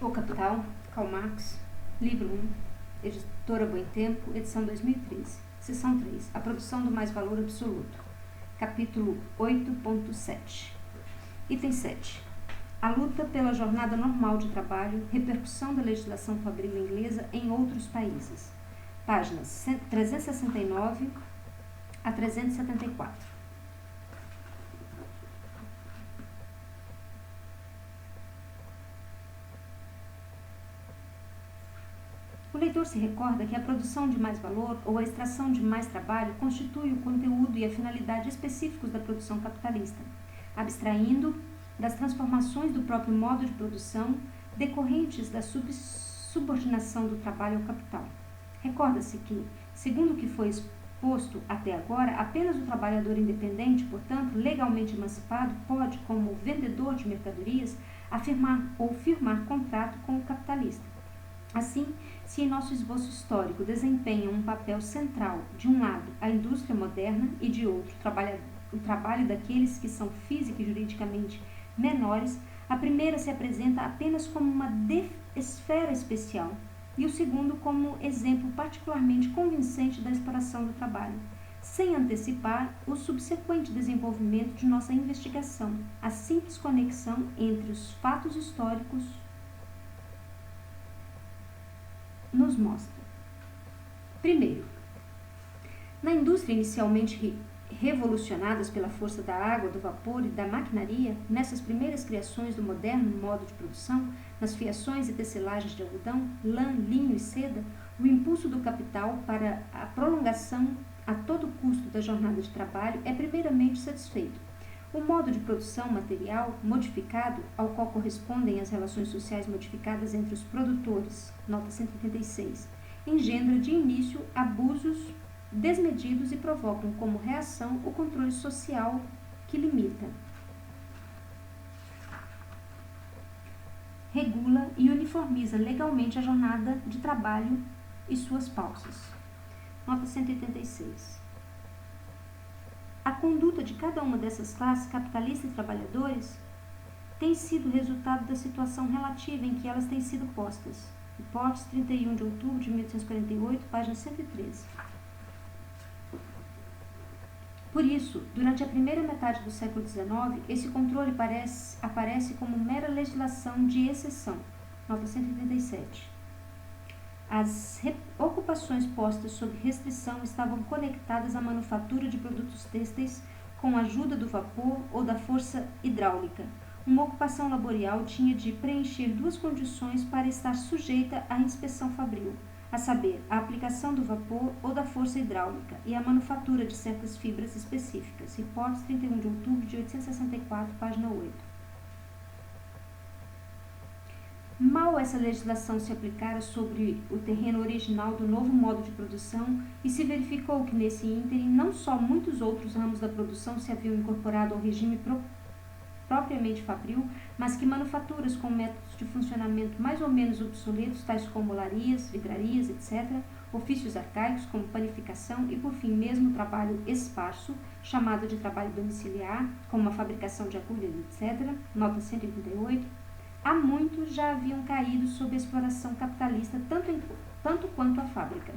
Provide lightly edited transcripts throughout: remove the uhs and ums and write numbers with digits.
O Capital, Karl Marx, livro 1, editora Boitempo, edição 2013, seção 3, a produção do mais-valor absoluto, capítulo 8.7, item 7, a luta pela jornada normal de trabalho, repercussão da legislação fabril inglesa em outros países, páginas 369 a 374. O leitor se recorda que a produção de mais valor ou a extração de mais trabalho constitui o conteúdo e a finalidade específicos da produção capitalista, abstraindo das transformações do próprio modo de produção decorrentes da subordinação do trabalho ao capital. Recorda-se que, segundo o que foi exposto até agora, apenas o trabalhador independente, portanto, legalmente emancipado, pode, como vendedor de mercadorias, afirmar ou firmar contrato com o capitalista. Assim, se em nosso esboço histórico desempenham um papel central, de um lado, a indústria moderna e de outro, o trabalho daqueles que são física e juridicamente menores, a primeira se apresenta apenas como uma esfera especial e o segundo como exemplo particularmente convincente da exploração do trabalho, sem antecipar o subsequente desenvolvimento de nossa investigação, a simples conexão entre os fatos históricos nos mostra. Primeiro, na indústria inicialmente revolucionadas pela força da água, do vapor e da maquinaria, nessas primeiras criações do moderno modo de produção, nas fiações e tecelagens de algodão, lã, linho e seda, o impulso do capital para a prolongação a todo custo da jornada de trabalho é primeiramente satisfeito. O modo de produção material modificado, ao qual correspondem as relações sociais modificadas entre os produtores, nota 186, engendra de início abusos desmedidos e provocam como reação o controle social que limita, regula e uniformiza legalmente a jornada de trabalho e suas pausas. Nota 186. A conduta de cada uma dessas classes, capitalistas e trabalhadores, tem sido resultado da situação relativa em que elas têm sido postas. Hipótese 31 de outubro de 1848, página 113. Por isso, durante a primeira metade do século XIX, esse controle aparece como mera legislação de exceção. Nota 187. As ocupações postas sob restrição estavam conectadas à manufatura de produtos têxteis com a ajuda do vapor ou da força hidráulica. Uma ocupação laborial tinha de preencher duas condições para estar sujeita à inspeção fabril, a saber, a aplicação do vapor ou da força hidráulica e a manufatura de certas fibras específicas. Hipótese 31 de outubro de 1864, página 8. Mal essa legislação se aplicara sobre o terreno original do novo modo de produção e se verificou que nesse ínterim não só muitos outros ramos da produção se haviam incorporado ao regime propriamente fabril, mas que manufaturas com métodos de funcionamento mais ou menos obsoletos, tais como olarias, vidrarias, etc., ofícios arcaicos como panificação e, por fim, mesmo trabalho esparso, chamado de trabalho domiciliar, como a fabricação de agulhas, etc., nota 188, há muitos já haviam caído sob a exploração capitalista tanto quanto a fábrica.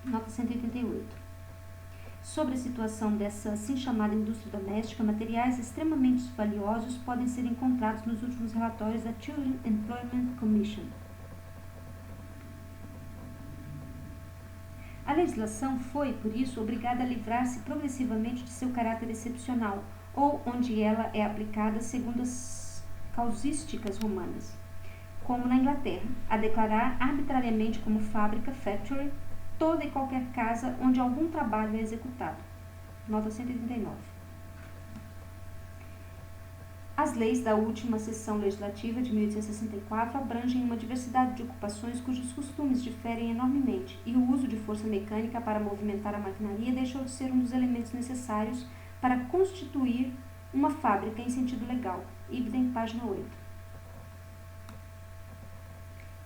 Nota 188. Sobre a situação dessa assim chamada indústria doméstica, materiais extremamente valiosos podem ser encontrados nos últimos relatórios da Children's Employment Commission. A legislação foi, por isso, obrigada a livrar-se progressivamente de seu caráter excepcional, ou onde ela é aplicada segundo as causísticas romanas, como na Inglaterra, a declarar arbitrariamente como fábrica, factory, toda e qualquer casa onde algum trabalho é executado. Nota 139. As leis da última sessão legislativa de 1864 abrangem uma diversidade de ocupações cujos costumes diferem enormemente, e o uso de força mecânica para movimentar a maquinaria deixou de ser um dos elementos necessários para constituir uma fábrica em sentido legal. Ibidem, página 8.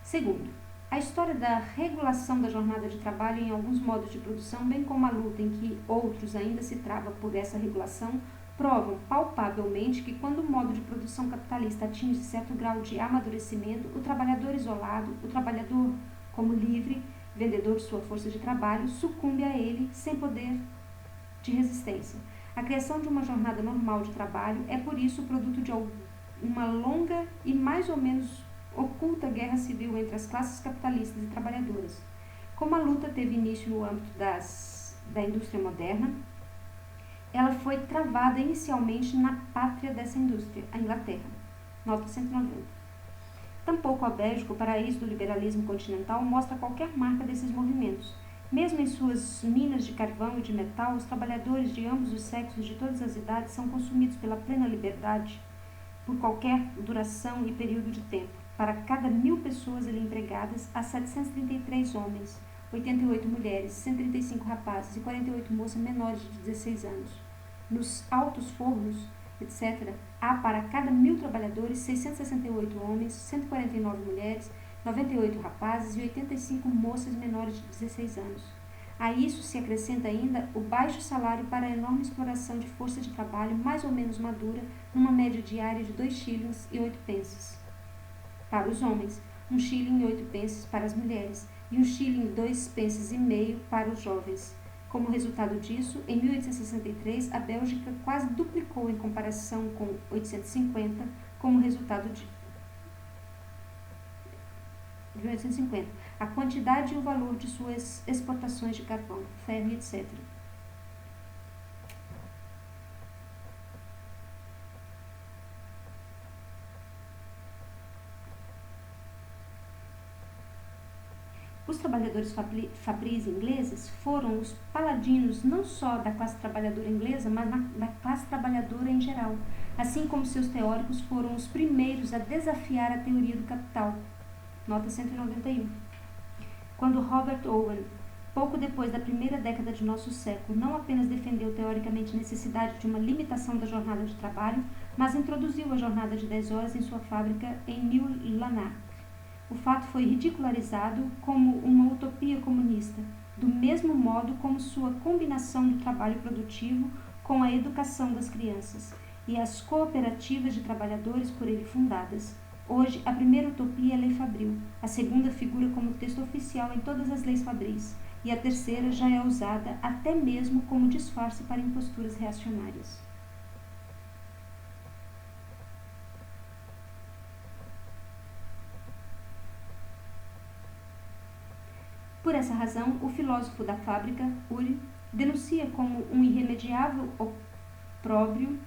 Segundo, a história da regulação da jornada de trabalho em alguns modos de produção, bem como a luta em que outros ainda se trava por essa regulação, provam palpavelmente que quando o modo de produção capitalista atinge certo grau de amadurecimento, o trabalhador isolado, o trabalhador como livre, vendedor de sua força de trabalho, sucumbe a ele sem poder de resistência. A criação de uma jornada normal de trabalho é, por isso, produto de uma longa e mais ou menos oculta guerra civil entre as classes capitalistas e trabalhadoras. Como a luta teve início no âmbito da indústria moderna, ela foi travada inicialmente na pátria dessa indústria, a Inglaterra. Nota 190. Tampouco a Bélgica, o paraíso do liberalismo continental, mostra qualquer marca desses movimentos. Mesmo em suas minas de carvão e de metal, os trabalhadores de ambos os sexos de todas as idades são consumidos pela plena liberdade por qualquer duração e período de tempo. Para cada 1000 pessoas ali empregadas, há 733 homens, 88 mulheres, 135 rapazes e 48 moças menores de 16 anos. Nos altos fornos, etc., há para cada 1000 trabalhadores 668 homens, 149 mulheres, 98 rapazes e 85 moças menores de 16 anos. A isso se acrescenta ainda o baixo salário para a enorme exploração de força de trabalho mais ou menos madura, numa média diária de 2 shillings e 8 pences para os homens, 1 shilling e 8 pences para as mulheres e 1 shilling e 2 pences e meio para os jovens. Como resultado disso, em 1863, a Bélgica quase duplicou em comparação com 1850, como resultado de 1850, a quantidade e o valor de suas exportações de carvão, ferro, etc. Os trabalhadores fabris ingleses foram os paladinos não só da classe trabalhadora inglesa, mas da classe trabalhadora em geral, assim como seus teóricos foram os primeiros a desafiar a teoria do capital. Nota 191. Quando Robert Owen, pouco depois da primeira década de nosso século, não apenas defendeu teoricamente a necessidade de uma limitação da jornada de trabalho, mas introduziu a jornada de 10 horas em sua fábrica em Nieuw-Lanark. O fato foi ridicularizado como uma utopia comunista, do mesmo modo como sua combinação do trabalho produtivo com a educação das crianças e as cooperativas de trabalhadores por ele fundadas. Hoje, a primeira utopia é a Lei Fabril, a segunda figura como texto oficial em todas as leis fabris, e a terceira já é usada até mesmo como disfarce para imposturas reacionárias. Por essa razão, o filósofo da fábrica, Uri, denuncia como um irremediável opróbrio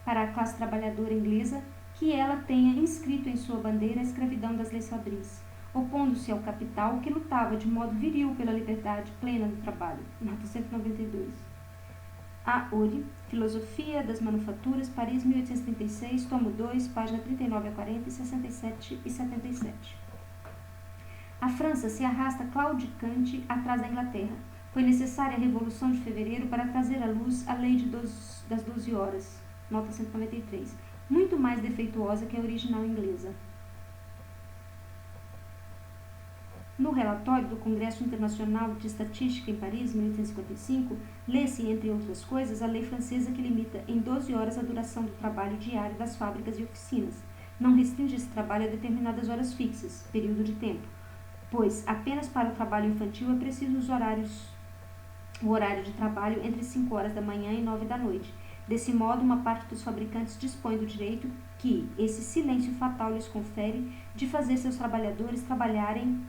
para a classe trabalhadora inglesa que ela tenha inscrito em sua bandeira a escravidão das leis fabris, opondo-se ao capital que lutava de modo viril pela liberdade plena do trabalho. Nota 192. A. Uri, Filosofia das Manufaturas, Paris, 1836, tomo 2, página 39 a 40 e 67 e 77. A França se arrasta claudicante atrás da Inglaterra. Foi necessária a Revolução de Fevereiro para trazer à luz a Lei das 12 horas, nota 193, muito mais defeituosa que a original inglesa. No relatório do Congresso Internacional de Estatística em Paris, 1855, lê-se, entre outras coisas, a lei francesa que limita em 12 horas a duração do trabalho diário das fábricas e oficinas. Não restringe esse trabalho a determinadas horas fixas, período de tempo, pois apenas para o trabalho infantil é preciso o horário de trabalho entre 5 horas da manhã e 9 da noite. Desse modo, uma parte dos fabricantes dispõe do direito que esse silêncio fatal lhes confere de fazer seus trabalhadores trabalharem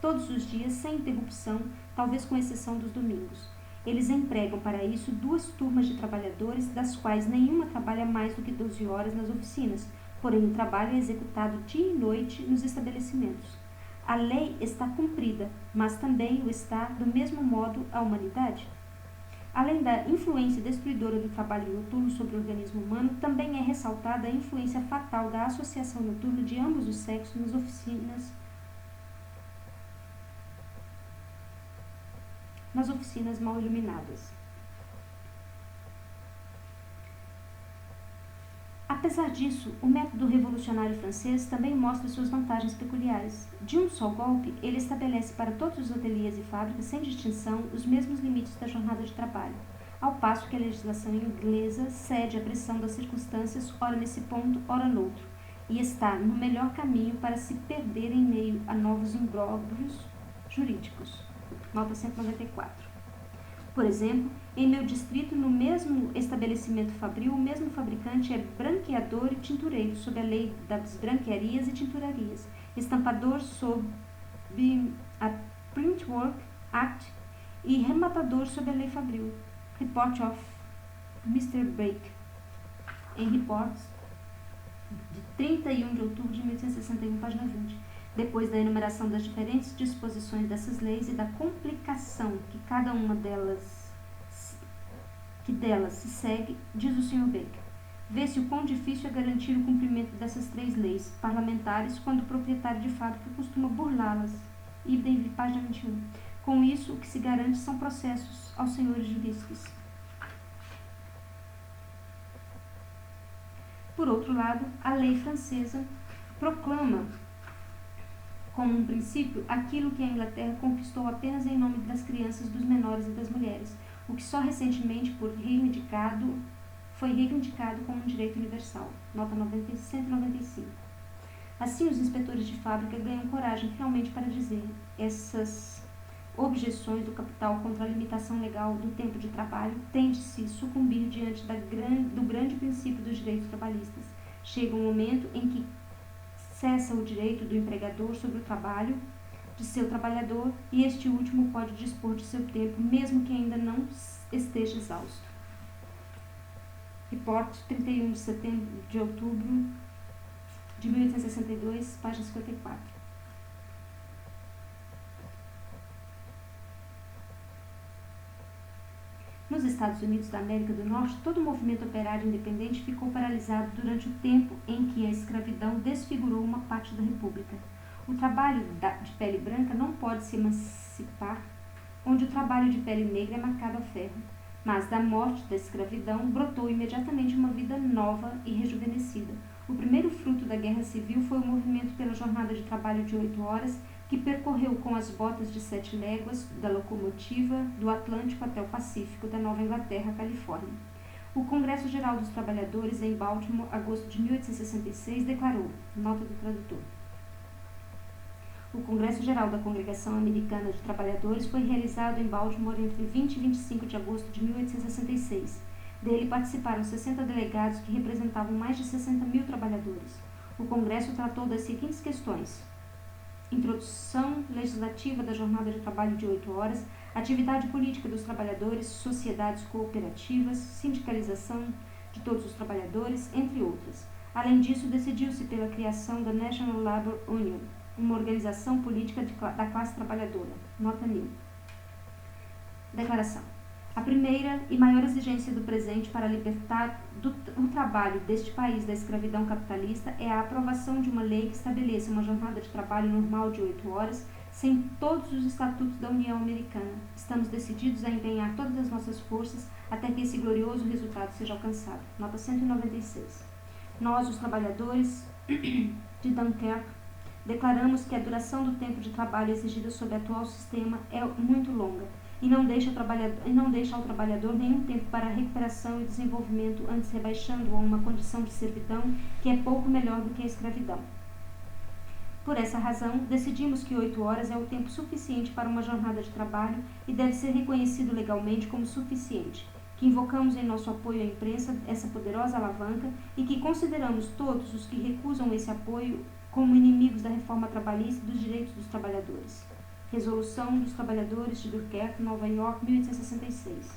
todos os dias sem interrupção, talvez com exceção dos domingos. Eles empregam para isso 2 turmas de trabalhadores, das quais nenhuma trabalha mais do que 12 horas nas oficinas, porém o trabalho é executado dia e noite nos estabelecimentos. A lei está cumprida, mas também o está, do mesmo modo, a humanidade. Além da influência destruidora do trabalho noturno sobre o organismo humano, também é ressaltada a influência fatal da associação noturna de ambos os sexos nas oficinas mal iluminadas. Apesar disso, o método revolucionário francês também mostra suas vantagens peculiares. De um só golpe, ele estabelece para todos os ateliês e fábricas, sem distinção, os mesmos limites da jornada de trabalho. ao passo que a legislação inglesa cede à pressão das circunstâncias, ora nesse ponto, ora noutro, e está no melhor caminho para se perder em meio a novos imbróglios jurídicos. Nota 194. Por exemplo, em meu distrito, no mesmo estabelecimento fabril, o mesmo fabricante é branqueador e tintureiro, sob a lei das branquearias e tinturarias, estampador sob a Printwork Act e rematador sob a lei fabril. Report of Mr. Brake, em reports de 31 de outubro de 1861, página 20. Depois da enumeração das diferentes disposições dessas leis e da complicação que cada uma delas se segue, diz o Sr. Baker: vê-se o quão difícil é garantir o cumprimento dessas 3 leis parlamentares quando o proprietário de fábrica costuma burlá-las. Idem, página 21. Com isso, o que se garante são processos aos senhores juristas. Por outro lado, a lei francesa proclama como um princípio aquilo que a Inglaterra conquistou apenas em nome das crianças, dos menores e das mulheres, o que só recentemente foi reivindicado como um direito universal. Nota 195. Assim, os inspetores de fábrica ganham coragem finalmente para dizer: essas objeções do capital contra a limitação legal do tempo de trabalho têm de se sucumbir diante do grande princípio dos direitos trabalhistas. Chega um momento em que cessa o direito do empregador sobre o trabalho de seu trabalhador e este último pode dispor de seu tempo, mesmo que ainda não esteja exausto. Report 31 de outubro de 1862, página 54. Nos Estados Unidos da América do Norte, todo o movimento operário independente ficou paralisado durante o tempo em que a escravidão desfigurou uma parte da República. O trabalho de pele branca não pode se emancipar, onde o trabalho de pele negra é marcado a ferro. Mas da morte da escravidão brotou imediatamente uma vida nova e rejuvenescida. O primeiro fruto da Guerra Civil foi o movimento pela jornada de trabalho de 8 horas, que percorreu com as botas de 7 léguas da locomotiva do Atlântico até o Pacífico, da Nova Inglaterra à Califórnia. O Congresso Geral dos Trabalhadores, em Baltimore, agosto de 1866, declarou, nota do tradutor: o Congresso Geral da Congregação Americana de Trabalhadores foi realizado em Baltimore entre 20 e 25 de agosto de 1866. Dele participaram 60 delegados que representavam mais de 60 mil trabalhadores. O Congresso tratou das seguintes questões: introdução legislativa da jornada de trabalho de 8 horas, atividade política dos trabalhadores, sociedades cooperativas, sindicalização de todos os trabalhadores, entre outras. Além disso, decidiu-se pela criação da National Labor Union, uma organização política da classe trabalhadora. Nota 1000. Declaração. A primeira e maior exigência do presente para libertar o trabalho deste país da escravidão capitalista é a aprovação de uma lei que estabeleça uma jornada de trabalho normal de 8 horas, sem todos os estatutos da União Americana. Estamos decididos a empenhar todas as nossas forças até que esse glorioso resultado seja alcançado. Nota 196. Nós, os trabalhadores de Dunkerque, declaramos que a duração do tempo de trabalho exigida sob o atual sistema é muito longa e não deixa ao trabalhador nenhum tempo para a recuperação e desenvolvimento, antes rebaixando-o a uma condição de servidão que é pouco melhor do que a escravidão. Por essa razão, decidimos que 8 horas é o tempo suficiente para uma jornada de trabalho e deve ser reconhecido legalmente como suficiente, que invocamos em nosso apoio à imprensa essa poderosa alavanca e que consideramos todos os que recusam esse apoio como inimigos da reforma trabalhista e dos direitos dos trabalhadores. Resolução dos Trabalhadores de Dunkerque, Nova York, 1866.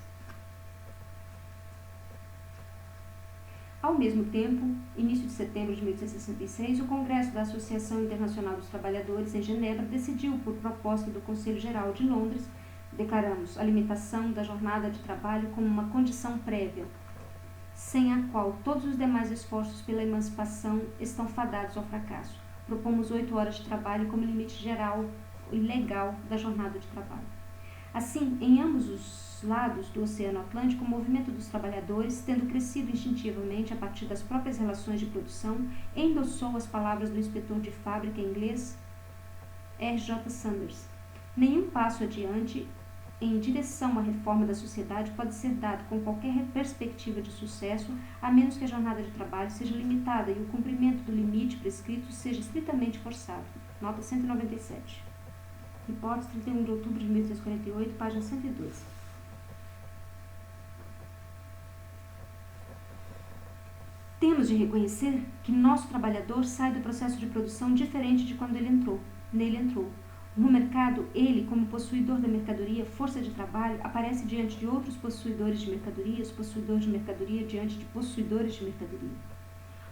Ao mesmo tempo, início de setembro de 1866, o Congresso da Associação Internacional dos Trabalhadores, em Genebra, decidiu, por proposta do Conselho Geral de Londres, declaramos a limitação da jornada de trabalho como uma condição prévia, sem a qual todos os demais esforços pela emancipação estão fadados ao fracasso. Propomos 8 horas de trabalho como limite geral e legal da jornada de trabalho. Assim, em ambos os lados do Oceano Atlântico, o movimento dos trabalhadores, tendo crescido instintivamente a partir das próprias relações de produção, endossou as palavras do inspetor de fábrica inglês R. J. Sanders: nenhum passo adiante em direção à reforma da sociedade pode ser dado com qualquer perspectiva de sucesso, a menos que a jornada de trabalho seja limitada e o cumprimento do limite prescrito seja estritamente forçado. Nota 197. Hipótese 31 de outubro de 1848, página 112. Temos de reconhecer que nosso trabalhador sai do processo de produção diferente de quando nele entrou. No mercado, ele, como possuidor da mercadoria, força de trabalho, aparece diante de outros possuidores de mercadorias, possuidor de mercadoria diante de possuidores de mercadoria.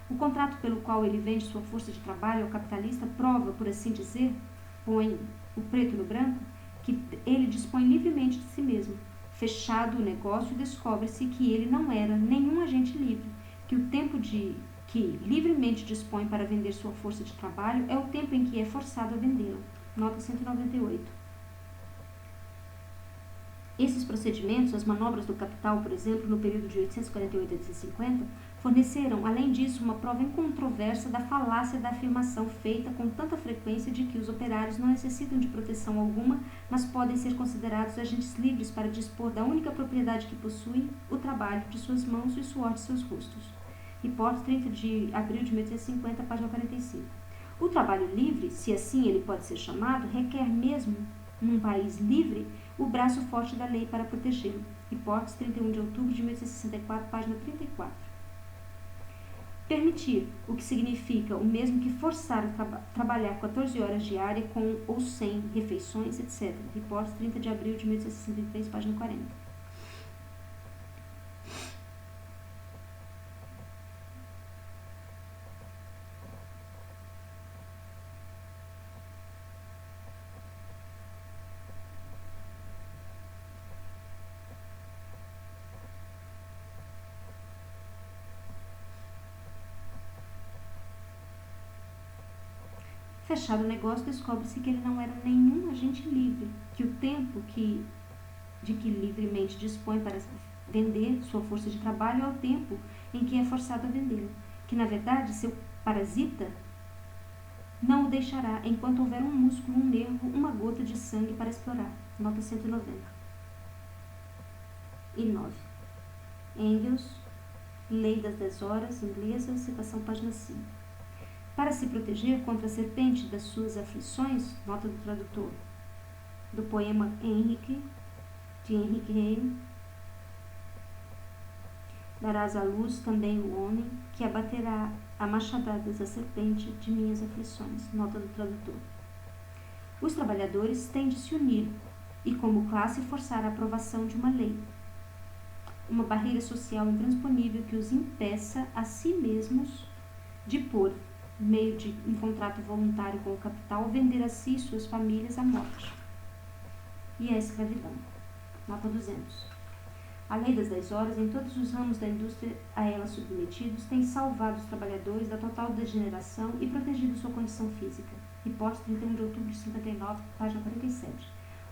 O contrato pelo qual ele vende sua força de trabalho ao capitalista prova, por assim dizer, põe o preto no branco, que ele dispõe livremente de si mesmo. Fechado o negócio, descobre-se que ele não era nenhum agente livre, que o tempo que livremente dispõe para vender sua força de trabalho é o tempo em que é forçado a vendê-la. Nota 198. Esses procedimentos, as manobras do capital, por exemplo, no período de 848 a 850, forneceram, além disso, uma prova incontroversa da falácia da afirmação feita com tanta frequência de que os operários não necessitam de proteção alguma, mas podem ser considerados agentes livres para dispor da única propriedade que possuem, o trabalho de suas mãos e o suor de seus rostos. Hipótese 30 de abril de 1850, página 45. O trabalho livre, se assim ele pode ser chamado, requer mesmo, num país livre, o braço forte da lei para protegê-lo. Hipótese 31 de outubro de 1864, página 34. Permitir, o que significa o mesmo que forçar a trabalhar 14 horas diárias com ou sem refeições, etc. Hipótese 30 de abril de 1863, página 40. Fechado o negócio, descobre-se que ele não era nenhum agente livre, que o tempo de que livremente dispõe para vender sua força de trabalho é o tempo em que é forçado a vendê-la, que na verdade seu parasita não o deixará enquanto houver um músculo, um nervo, uma gota de sangue para explorar. Nota 190. E 9. Engels, Lei das 10 Horas, inglesa, citação página 5. Para se proteger contra a serpente das suas aflições, nota do tradutor, do poema Henrique, de Henrique Heine, darás à luz também o homem, que abaterá a machadadas a serpente de minhas aflições, nota do tradutor. Os trabalhadores têm de se unir e, como classe, forçar a aprovação de uma lei, uma barreira social intransponível que os impeça a si mesmos de pôr, meio de um contrato voluntário com o capital, vender a si e suas famílias à morte e à escravidão. Nota 200. A lei das 10 horas, em todos os ramos da indústria a ela submetidos, tem salvado os trabalhadores da total degeneração e protegido sua condição física. Hipótese 31 de outubro de 59, página 47.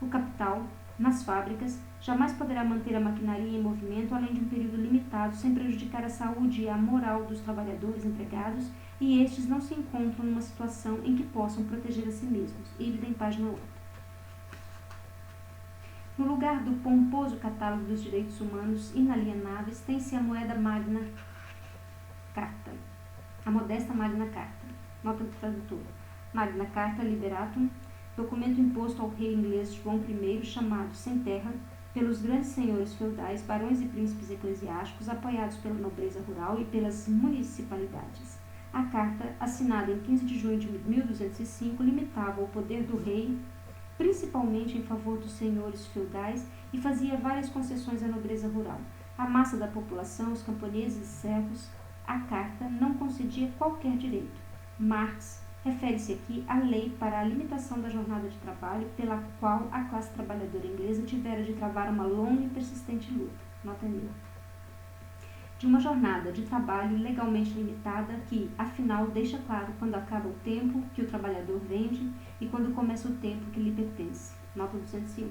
O capital, nas fábricas, jamais poderá manter a maquinaria em movimento além de um período limitado, sem prejudicar a saúde e a moral dos trabalhadores empregados, e estes não se encontram numa situação em que possam proteger a si mesmos. Ibidem, página 8. No lugar do pomposo catálogo dos direitos humanos inalienáveis, tem-se a moeda Magna Carta, a modesta Magna Carta. Nota do tradutor. Magna Carta Liberatum, documento imposto ao rei inglês João I, chamado sem terra, pelos grandes senhores feudais, barões e príncipes eclesiásticos, apoiados pela nobreza rural e pelas municipalidades. A carta, assinada em 15 de junho de 1205, limitava o poder do rei, principalmente em favor dos senhores feudais, e fazia várias concessões à nobreza rural. À massa da população, os camponeses e servos, a carta não concedia qualquer direito. Marx refere-se aqui à lei para a limitação da jornada de trabalho, pela qual a classe trabalhadora inglesa tivera de travar uma longa e persistente luta. Nota 1000. De uma jornada de trabalho legalmente limitada que, afinal, deixa claro quando acaba o tempo que o trabalhador vende e quando começa o tempo que lhe pertence. Nota 201.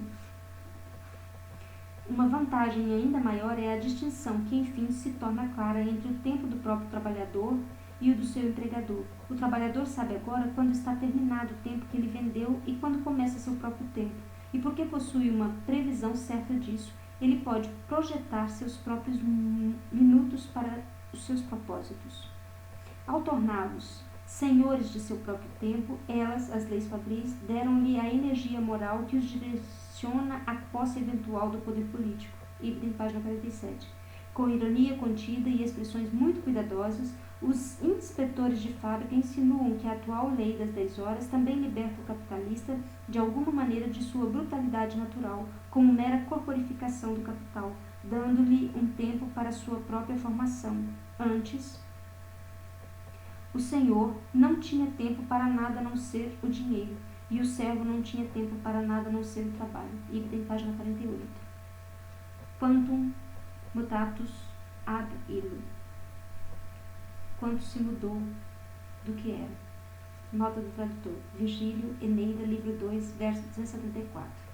Uma vantagem ainda maior é a distinção que, enfim, se torna clara entre o tempo do próprio trabalhador e o do seu empregador. O trabalhador sabe agora quando está terminado o tempo que ele vendeu e quando começa seu próprio tempo. e porque possui uma previsão certa disso, ele pode projetar seus próprios minutos para os seus propósitos. Ao torná-los senhores de seu próprio tempo, elas, as leis fabris, deram-lhe a energia moral que os direciona à posse eventual do poder político. Item, página 47. Com ironia contida e expressões muito cuidadosas, os inspetores de fábrica insinuam que a atual lei das 10 horas também liberta o capitalista de alguma maneira de sua brutalidade natural, como mera corporificação do capital, dando-lhe um tempo para sua própria formação. Antes, o senhor não tinha tempo para nada a não ser o dinheiro, e o servo não tinha tempo para nada a não ser o trabalho. Item, página 48. Quantum mutatus ad illo. Quanto se mudou do que era. Nota do tradutor. Virgílio, Eneida, livro 2, verso 274.